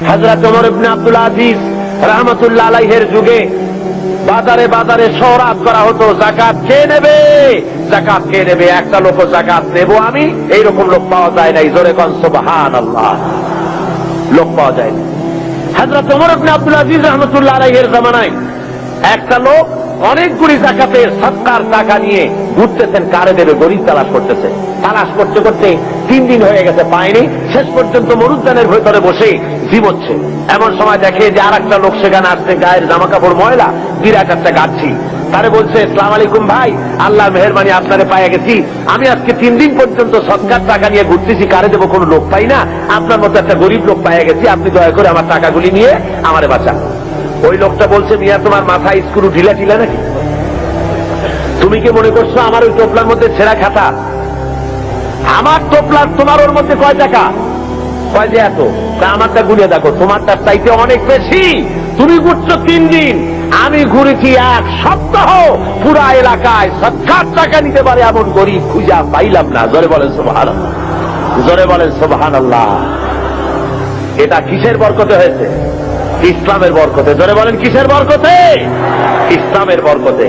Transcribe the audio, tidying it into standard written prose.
হযরত ওমর ইবনে আব্দুল আজিজ রাহমাতুল্লাহ আলাইহির যুগে বাজারে বাজারে সওরাত করা হতো, যাকাত কে নেবে, যাকাত কে নেবে। একটা লোক যাকাত নেব আমি, এইরকম লোক পাওয়া যায় নাই। জোরে কোন সুবহানাল্লাহ। লোক পাওয়া যায় না। হযরত ওমর ইবনে আব্দুল আজিজ রাহমাতুল্লাহ আলাইহির জামানায় একটা লোক অনেকগুলি যাকাতের সদকার টাকা নিয়ে ঘুরতেছেন, কারে দেবে গরিব তালাশ করতেছে। তালাশ করতে করতে 3 দিন হয়ে গেছে, পায়নি। শেষ পর্যন্ত মরুদ্যানের ভেতরে বসে জীবচ্ছে। এমন সময় দেখে যে আর একটা লোক সেখানে আসছে, গায়ের জামা কাপড় ময়লা, বিরাট একটা গাচ্ছি। তারে বলছে, আসসালামু আলাইকুম ভাই, আল্লাহর মেহেরবানি আপনারে পাইয়া গেছি। আমি আজকে 3 দিন পর্যন্ত সদকার টাকা নিয়ে ঘুরতেছি, কারে দেবো কোনো লোক পাই না। আপনার মতো একটা গরিব লোক পাইয়া গেছি, আপনি দয়া করে আমার টাকাগুলি নিয়ে আমারে বাঁচান। ওই লোকটা বলছে, মিয়া তোমার মাথায় স্ক্রু ঢিলা ঢিলা নাকি? তুমি কি মনে করছো আমার ওই টোপলার মধ্যে ছেঁড়া খাতা? আমার টোপলার তোমার ওর মধ্যে কয় টাকা? কয় যে এত। তা আমারটা গুলিয়ে দেখো, তোমারটার চাইতে অনেক বেশি। তুমি ঘুরছো 3 দিন, আমি ঘুরেছি 1 সপ্তাহ। পুরা এলাকায় সদকার টাকা নিতে পারে এমন গরিব খুঁজা পাইলাম না। জোরে বলেন সুবহানাল্লাহ, জোরে বলেন সুবহানাল্লাহ। এটা কিসের বরকতে হয়েছে? ইসলামের বরকতে। জোরে বলেন কিসের বরকতে? ইসলামের বরকতে।